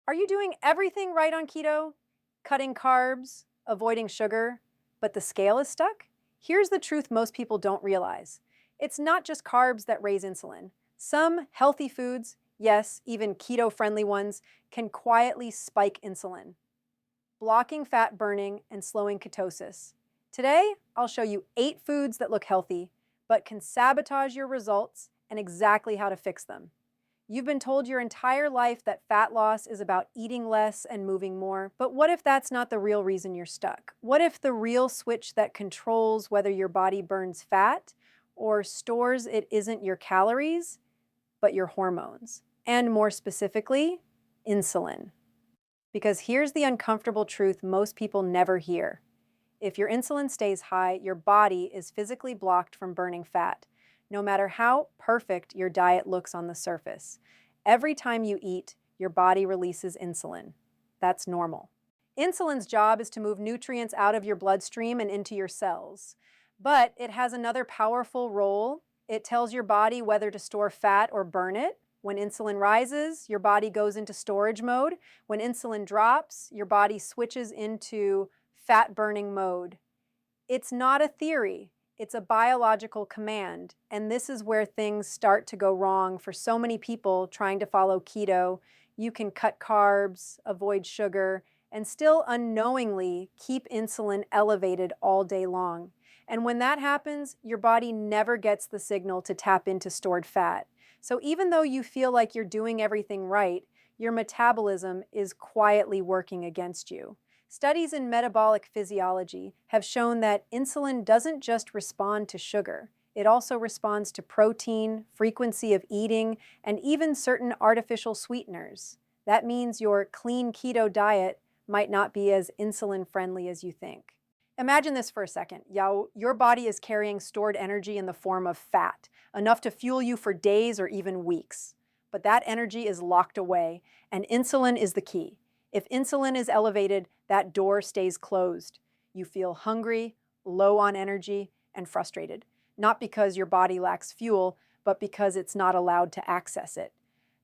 Are you doing everything right on keto? Cutting carbs, avoiding sugar, but the scale is stuck? Here's the truth most people don't realize. It's not just carbs that raise insulin. Some healthy foods, yes, even keto-friendly ones, can quietly spike insulin, blocking fat burning and slowing ketosis. Today, I'll show you 8 foods that look healthy, but can sabotage your results and exactly how to fix them. You've been told your entire life that fat loss is about eating less and moving more, but what if that's not the real reason you're stuck? What if the real switch that controls whether your body burns fat or stores it isn't your calories, but your hormones? And more specifically, insulin. Because here's the uncomfortable truth most people never hear. If your insulin stays high, your body is physically blocked from burning fat, no matter how perfect your diet looks on the surface. Every time you eat, your body releases insulin. That's normal. Insulin's job is to move nutrients out of your bloodstream and into your cells. But it has another powerful role. It tells your body whether to store fat or burn it. When insulin rises, your body goes into storage mode. When insulin drops, your body switches into fat burning mode. It's not a theory, it's a biological command. And this is where things start to go wrong for so many people trying to follow keto. You can cut carbs, avoid sugar, and still unknowingly keep insulin elevated all day long. And when that happens, your body never gets the signal to tap into stored fat. So even though you feel like you're doing everything right, your metabolism is quietly working against you. Studies in metabolic physiology have shown that insulin doesn't just respond to sugar. It also responds to protein, frequency of eating, and even certain artificial sweeteners. That means your clean keto diet might not be as insulin friendly as you think. Imagine this for a second. Your body is carrying stored energy in the form of fat, enough to fuel you for days or even weeks. But that energy is locked away, and insulin is the key. If insulin is elevated, that door stays closed. You feel hungry, low on energy, and frustrated. Not because your body lacks fuel, but because it's not allowed to access it.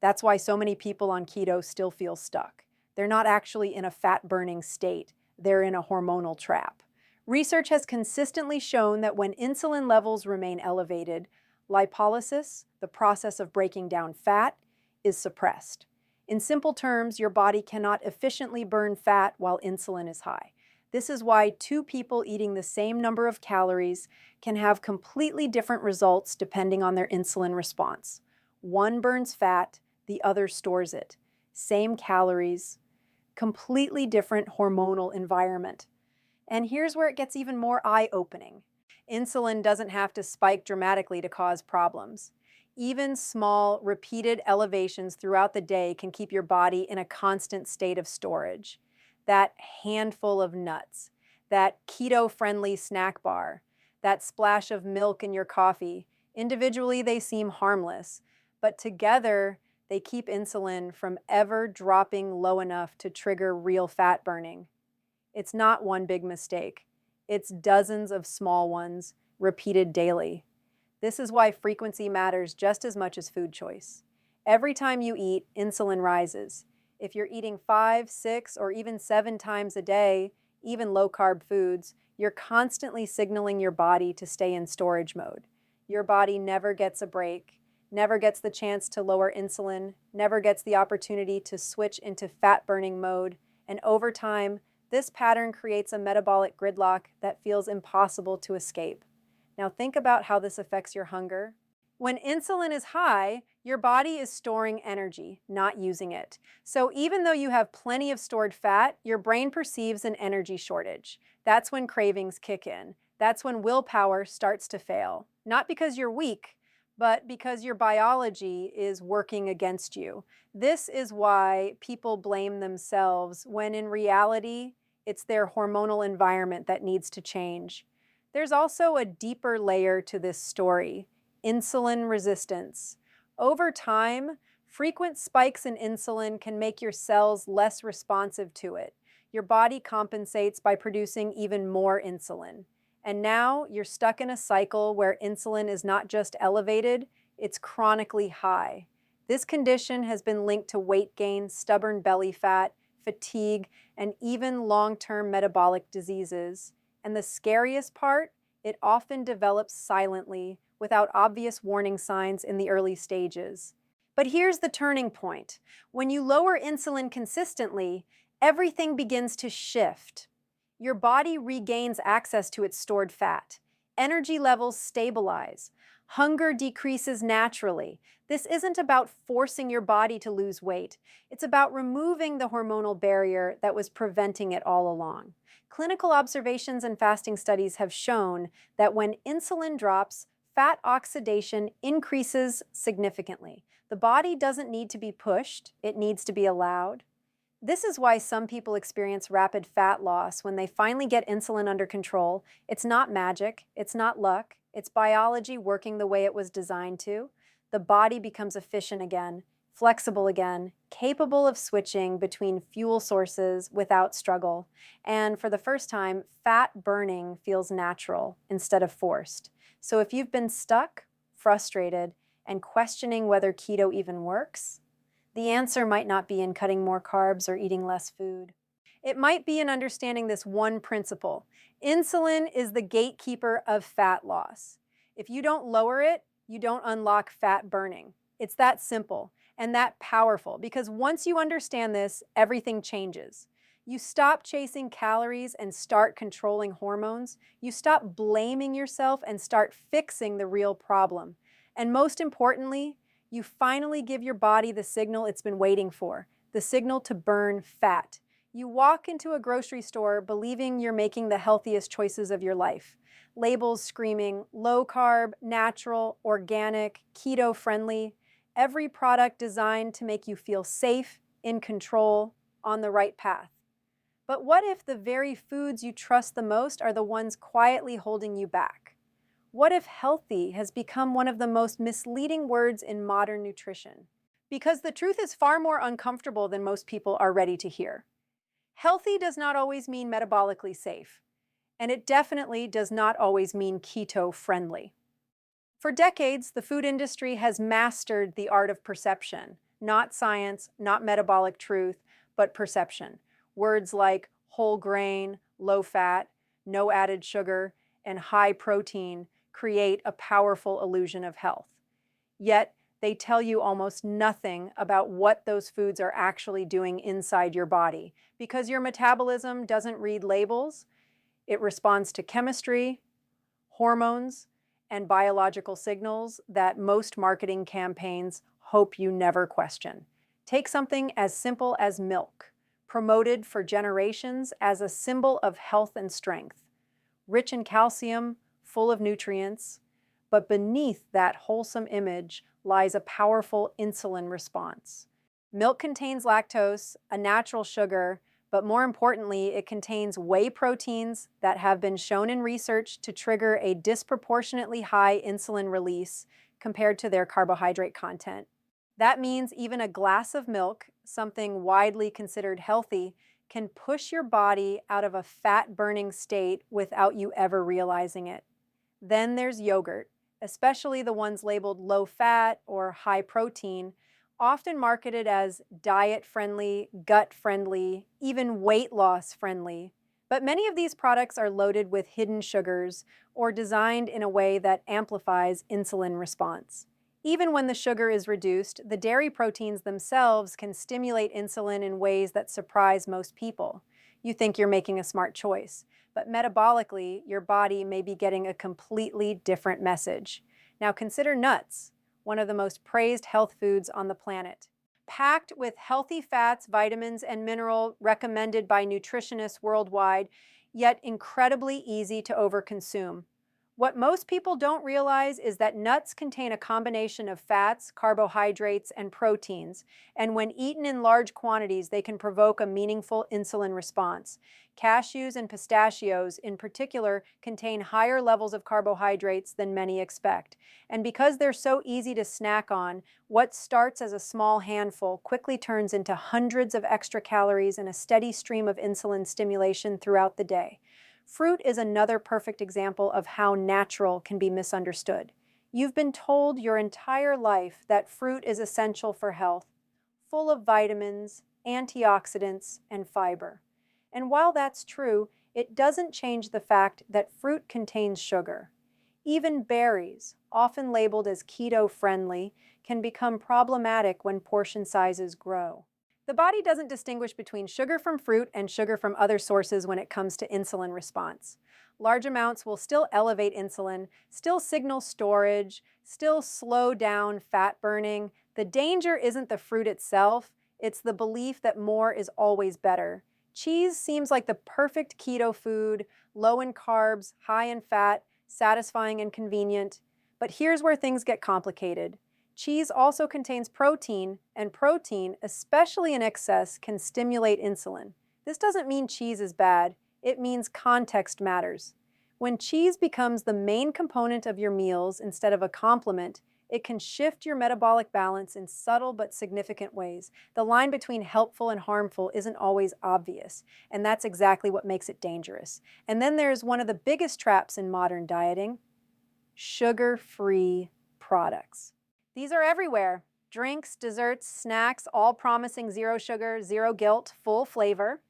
That's why so many people on keto still feel stuck. They're not actually in a fat-burning state. They're in a hormonal trap. Research has consistently shown that when insulin levels remain elevated, lipolysis, the process of breaking down fat, is suppressed. In simple terms, your body cannot efficiently burn fat while insulin is high. This is why 2 people eating the same number of calories can have completely different results depending on their insulin response. One burns fat, the other stores it. Same calories, completely different hormonal environment. And here's where it gets even more eye-opening. Insulin doesn't have to spike dramatically to cause problems. Even small, repeated elevations throughout the day can keep your body in a constant state of storage. That handful of nuts, that keto-friendly snack bar, that splash of milk in your coffee, individually they seem harmless, but together they keep insulin from ever dropping low enough to trigger real fat burning. It's not one big mistake. It's dozens of small ones repeated daily. This is why frequency matters just as much as food choice. Every time you eat, insulin rises. If you're eating 5, 6, or even 7 times a day, even low-carb foods, you're constantly signaling your body to stay in storage mode. Your body never gets a break, never gets the chance to lower insulin, never gets the opportunity to switch into fat-burning mode, and over time, this pattern creates a metabolic gridlock that feels impossible to escape. Now think about how this affects your hunger. When insulin is high, your body is storing energy, not using it. So even though you have plenty of stored fat, your brain perceives an energy shortage. That's when cravings kick in. That's when willpower starts to fail. Not because you're weak, but because your biology is working against you. This is why people blame themselves when in reality, it's their hormonal environment that needs to change. There's also a deeper layer to this story: insulin resistance. Over time, frequent spikes in insulin can make your cells less responsive to it. Your body compensates by producing even more insulin. And now you're stuck in a cycle where insulin is not just elevated, it's chronically high. This condition has been linked to weight gain, stubborn belly fat, fatigue, and even long-term metabolic diseases. And the scariest part, it often develops silently, without obvious warning signs in the early stages. But here's the turning point. When you lower insulin consistently, everything begins to shift. Your body regains access to its stored fat. Energy levels stabilize. Hunger decreases naturally. This isn't about forcing your body to lose weight. It's about removing the hormonal barrier that was preventing it all along. Clinical observations and fasting studies have shown that when insulin drops, fat oxidation increases significantly. The body doesn't need to be pushed, it needs to be allowed. This is why some people experience rapid fat loss when they finally get insulin under control. It's not magic, it's not luck, it's biology working the way it was designed to. The body becomes efficient again, flexible again, capable of switching between fuel sources without struggle. And for the first time, fat burning feels natural instead of forced. So if you've been stuck, frustrated, and questioning whether keto even works, the answer might not be in cutting more carbs or eating less food. It might be in understanding this one principle. Insulin is the gatekeeper of fat loss. If you don't lower it, you don't unlock fat burning. It's that simple and that powerful, because once you understand this, everything changes. You stop chasing calories and start controlling hormones. You stop blaming yourself and start fixing the real problem. And most importantly, you finally give your body the signal it's been waiting for, the signal to burn fat. You walk into a grocery store believing you're making the healthiest choices of your life. Labels screaming low carb, natural, organic, keto friendly. Every product designed to make you feel safe, in control, on the right path. But what if the very foods you trust the most are the ones quietly holding you back? What if healthy has become one of the most misleading words in modern nutrition? Because the truth is far more uncomfortable than most people are ready to hear. Healthy does not always mean metabolically safe, and it definitely does not always mean keto friendly. For decades, the food industry has mastered the art of perception, not science, not metabolic truth, but perception. Words like whole grain, low fat, no added sugar, and high protein create a powerful illusion of health. Yet, they tell you almost nothing about what those foods are actually doing inside your body, because your metabolism doesn't read labels. It responds to chemistry, hormones, and biological signals that most marketing campaigns hope you never question. Take something as simple as milk, promoted for generations as a symbol of health and strength. Rich in calcium, full of nutrients, but beneath that wholesome image lies a powerful insulin response. Milk contains lactose, a natural sugar, but more importantly, it contains whey proteins that have been shown in research to trigger a disproportionately high insulin release compared to their carbohydrate content. That means even a glass of milk, something widely considered healthy, can push your body out of a fat-burning state without you ever realizing it. Then there's yogurt, especially the ones labeled low-fat or high-protein, often marketed as diet-friendly, gut-friendly, even weight loss-friendly. But many of these products are loaded with hidden sugars or designed in a way that amplifies insulin response. Even when the sugar is reduced, the dairy proteins themselves can stimulate insulin in ways that surprise most people. You think you're making a smart choice, but metabolically, your body may be getting a completely different message. Now consider nuts, one of the most praised health foods on the planet. Packed with healthy fats, vitamins, and minerals recommended by nutritionists worldwide, yet incredibly easy to overconsume. What most people don't realize is that nuts contain a combination of fats, carbohydrates, and proteins, and when eaten in large quantities, they can provoke a meaningful insulin response. Cashews and pistachios, in particular, contain higher levels of carbohydrates than many expect. And because they're so easy to snack on, what starts as a small handful quickly turns into hundreds of extra calories and a steady stream of insulin stimulation throughout the day. Fruit is another perfect example of how natural can be misunderstood. You've been told your entire life that fruit is essential for health, full of vitamins, antioxidants, and fiber. And while that's true, it doesn't change the fact that fruit contains sugar. Even berries, often labeled as keto-friendly, can become problematic when portion sizes grow. The body doesn't distinguish between sugar from fruit and sugar from other sources when it comes to insulin response. Large amounts will still elevate insulin, still signal storage, still slow down fat burning. The danger isn't the fruit itself, it's the belief that more is always better. Cheese seems like the perfect keto food, low in carbs, high in fat, satisfying and convenient. But here's where things get complicated. Cheese also contains protein, and protein, especially in excess, can stimulate insulin. This doesn't mean cheese is bad, it means context matters. When cheese becomes the main component of your meals instead of a complement, it can shift your metabolic balance in subtle but significant ways. The line between helpful and harmful isn't always obvious, and that's exactly what makes it dangerous. And then there's one of the biggest traps in modern dieting: sugar-free products. These are everywhere. Drinks, desserts, snacks, all promising zero sugar, zero guilt, full flavor.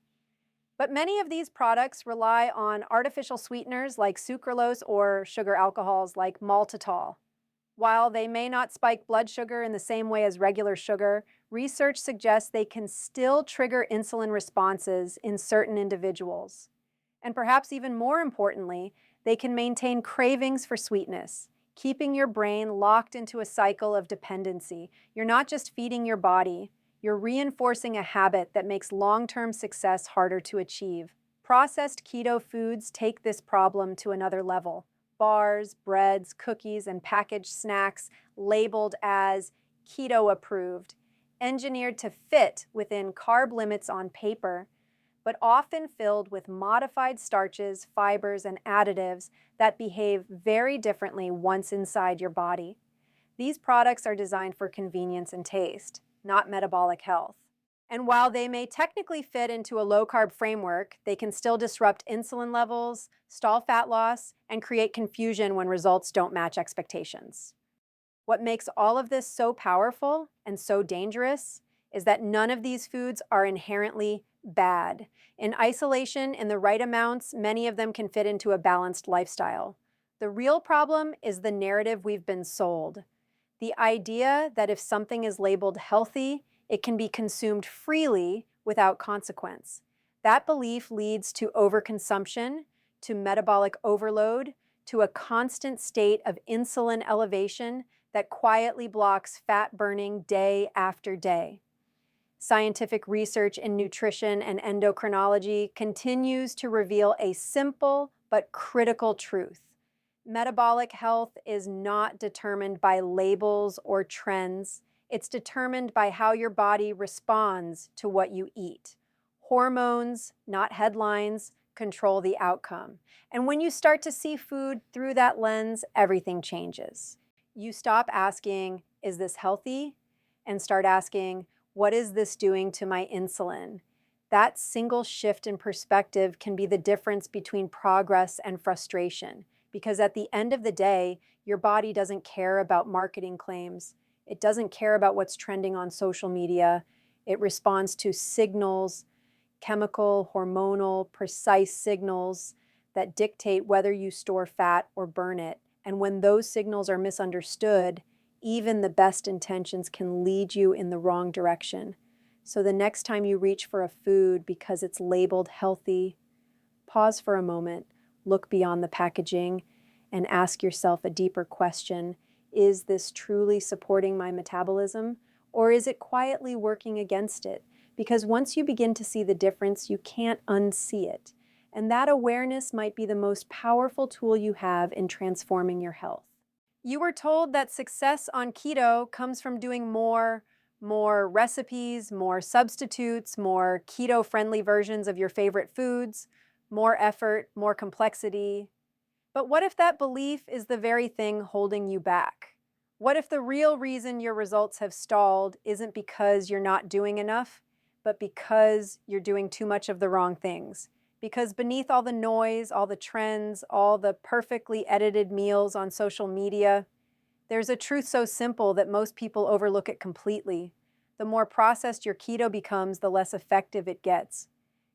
But many of these products rely on artificial sweeteners like sucralose or sugar alcohols like maltitol. While they may not spike blood sugar in the same way as regular sugar, research suggests they can still trigger insulin responses in certain individuals. And perhaps even more importantly, they can maintain cravings for sweetness, keeping your brain locked into a cycle of dependency. You're not just feeding your body, you're reinforcing a habit that makes long-term success harder to achieve. Processed keto foods take this problem to another level. Bars, breads, cookies, and packaged snacks labeled as keto approved, engineered to fit within carb limits on paper, but often filled with modified starches, fibers, and additives that behave very differently once inside your body. These products are designed for convenience and taste, not metabolic health. And while they may technically fit into a low-carb framework, they can still disrupt insulin levels, stall fat loss, and create confusion when results don't match expectations. What makes all of this so powerful and so dangerous is that none of these foods are inherently bad. In isolation, in the right amounts, many of them can fit into a balanced lifestyle. The real problem is the narrative we've been sold. The idea that if something is labeled healthy, it can be consumed freely without consequence. That belief leads to overconsumption, to metabolic overload, to a constant state of insulin elevation that quietly blocks fat burning day after day. Scientific research in nutrition and endocrinology continues to reveal a simple but critical truth. Metabolic health is not determined by labels or trends. It's determined by how your body responds to what you eat. Hormones, not headlines, control the outcome. And when you start to see food through that lens, everything changes. You stop asking, is this healthy? And start asking, what is this doing to my insulin? That single shift in perspective can be the difference between progress and frustration, because at the end of the day, your body doesn't care about marketing claims. It doesn't care about what's trending on social media. It responds to signals, chemical, hormonal, precise signals that dictate whether you store fat or burn it. And when those signals are misunderstood, even the best intentions can lead you in the wrong direction. So the next time you reach for a food because it's labeled healthy, pause for a moment, look beyond the packaging, and ask yourself a deeper question. Is this truly supporting my metabolism, or is it quietly working against it? Because once you begin to see the difference, you can't unsee it. And that awareness might be the most powerful tool you have in transforming your health. You were told that success on keto comes from doing more recipes, more substitutes, more keto-friendly versions of your favorite foods, more effort, more complexity. But what if that belief is the very thing holding you back? What if the real reason your results have stalled isn't because you're not doing enough, but because you're doing too much of the wrong things? Because beneath all the noise, all the trends, all the perfectly edited meals on social media, There's a truth so simple that most people overlook it completely. The more processed your keto becomes, the less effective it gets.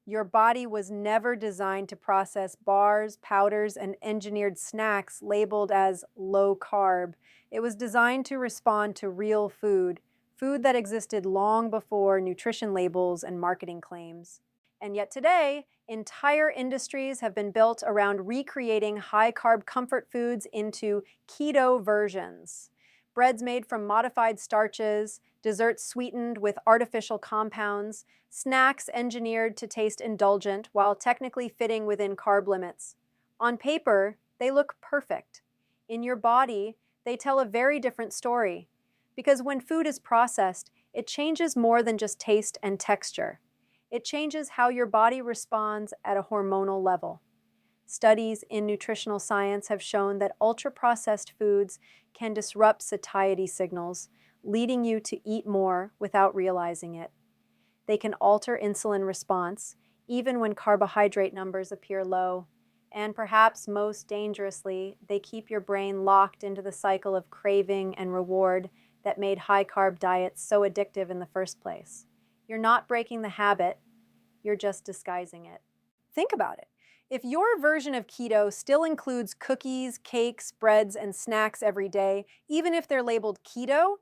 Your body was never designed to process bars, powders, and engineered snacks labeled as low carb. It was designed to respond to real food, food that existed long before nutrition labels and marketing claims. And yet today, entire industries have been built around recreating high-carb comfort foods into keto versions. Breads made from modified starches, desserts sweetened with artificial compounds, snacks engineered to taste indulgent while technically fitting within carb limits. On paper, they look perfect. In your body, they tell a very different story. Because when food is processed, it changes more than just taste and texture. It changes how your body responds at a hormonal level. Studies in nutritional science have shown that ultra-processed foods can disrupt satiety signals, leading you to eat more without realizing it. They can alter insulin response, even when carbohydrate numbers appear low. And perhaps most dangerously, they keep your brain locked into the cycle of craving and reward that made high-carb diets so addictive in the first place. You're not breaking the habit, you're just disguising it. Think about it. If your version of keto still includes cookies, cakes, breads, and snacks every day, even if they're labeled keto,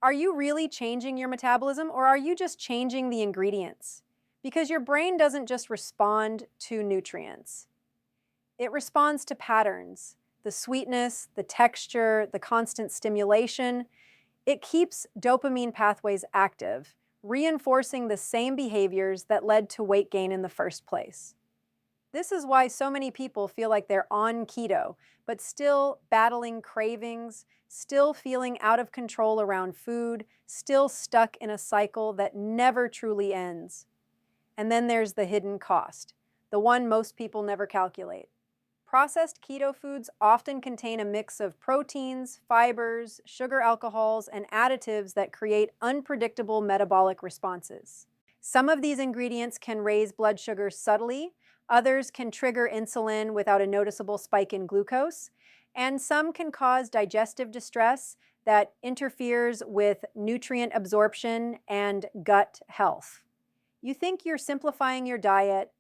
are you really changing your metabolism, or are you just changing the ingredients? Because your brain doesn't just respond to nutrients. It responds to patterns, the sweetness, the texture, the constant stimulation. It keeps dopamine pathways active, reinforcing the same behaviors that led to weight gain in the first place. This is why so many people feel like they're on keto, but still battling cravings, still feeling out of control around food, still stuck in a cycle that never truly ends. And then there's the hidden cost, the one most people never calculate. Processed keto foods often contain a mix of proteins, fibers, sugar alcohols, and additives that create unpredictable metabolic responses. Some of these ingredients can raise blood sugar subtly, others can trigger insulin without a noticeable spike in glucose, and some can cause digestive distress that interferes with nutrient absorption and gut health. You think you're simplifying your diet,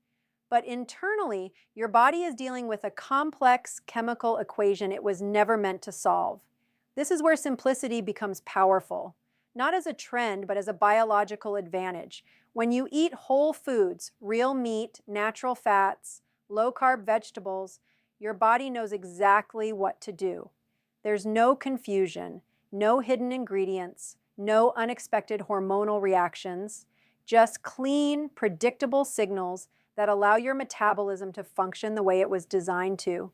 but internally, your body is dealing with a complex chemical equation it was never meant to solve. This is where simplicity becomes powerful, not as a trend, but as a biological advantage. When you eat whole foods, real meat, natural fats, low-carb vegetables, your body knows exactly what to do. There's no confusion, no hidden ingredients, no unexpected hormonal reactions, just clean, predictable signals that allow your metabolism to function the way it was designed to.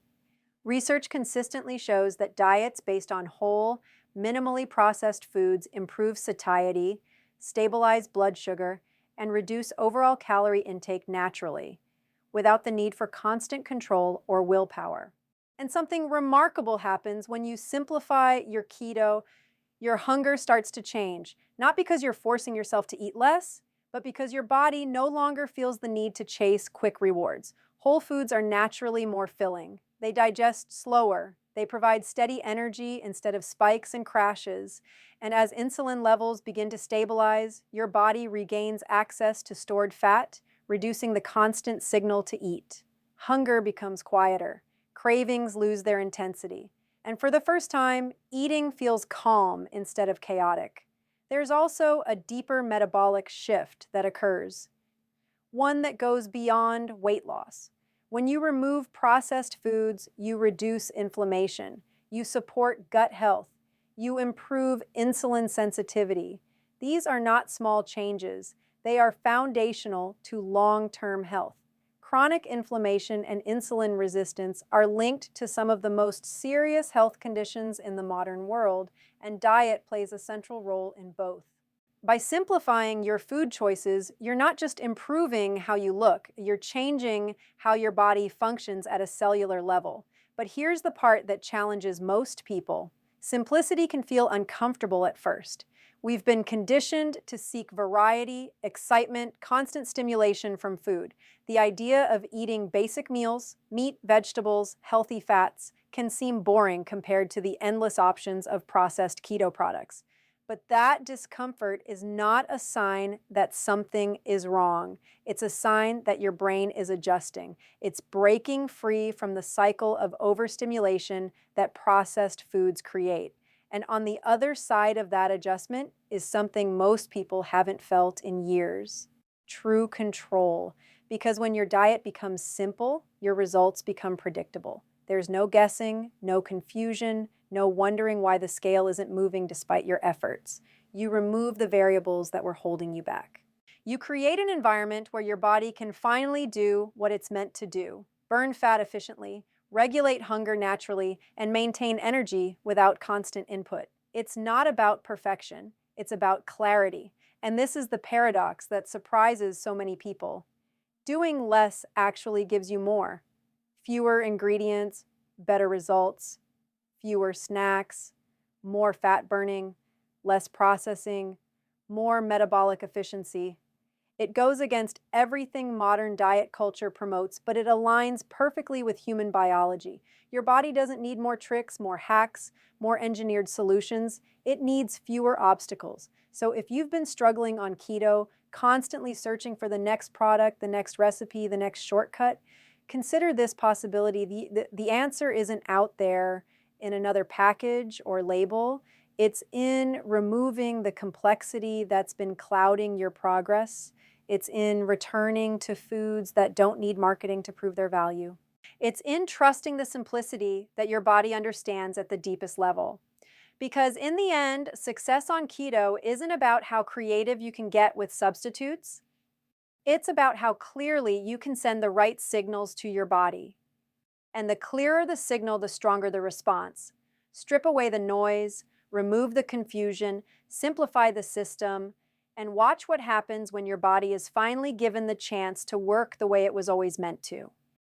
Research consistently shows that diets based on whole, minimally processed foods improve satiety, stabilize blood sugar, and reduce overall calorie intake naturally, without the need for constant control or willpower. And something remarkable happens when you simplify your keto. Your hunger starts to change, not because you're forcing yourself to eat less, but because your body no longer feels the need to chase quick rewards. Whole foods are naturally more filling. They digest slower. They provide steady energy instead of spikes and crashes. And as insulin levels begin to stabilize, your body regains access to stored fat, reducing the constant signal to eat. Hunger becomes quieter. Cravings lose their intensity. And for the first time, eating feels calm instead of chaotic. There's also a deeper metabolic shift that occurs, one that goes beyond weight loss. When you remove processed foods, you reduce inflammation, you support gut health, you improve insulin sensitivity. These are not small changes. They are foundational to long-term health. Chronic inflammation and insulin resistance are linked to some of the most serious health conditions in the modern world, and diet plays a central role in both. By simplifying your food choices, you're not just improving how you look, you're changing how your body functions at a cellular level. But here's the part that challenges most people. Simplicity can feel uncomfortable at first. We've been conditioned to seek variety, excitement, constant stimulation from food. The idea of eating basic meals, meat, vegetables, healthy fats, can seem boring compared to the endless options of processed keto products. But that discomfort is not a sign that something is wrong. It's a sign that your brain is adjusting. It's breaking free from the cycle of overstimulation that processed foods create. And on the other side of that adjustment is something most people haven't felt in years: true control. Because when your diet becomes simple, your results become predictable. There's no guessing, no confusion, no wondering why the scale isn't moving despite your efforts. You remove the variables that were holding you back. You create an environment where your body can finally do what it's meant to do: burn fat efficiently, regulate hunger naturally, and maintain energy without constant input. It's not about perfection, it's about clarity. And this is the paradox that surprises so many people. Doing less actually gives you more: fewer ingredients, better results, fewer snacks, more fat burning, less processing, more metabolic efficiency. It goes against everything modern diet culture promotes, but it aligns perfectly with human biology. Your body doesn't need more tricks, more hacks, more engineered solutions. It needs fewer obstacles. So if you've been struggling on keto, constantly searching for the next product, the next recipe, the next shortcut, consider this possibility. The answer isn't out there in another package or label. It's in removing the complexity that's been clouding your progress. It's in returning to foods that don't need marketing to prove their value. It's in trusting the simplicity that your body understands at the deepest level. Because in the end, success on keto isn't about how creative you can get with substitutes. It's about how clearly you can send the right signals to your body. And the clearer the signal, the stronger the response. Strip away the noise, remove the confusion, simplify the system, and watch what happens when your body is finally given the chance to work the way it was always meant to.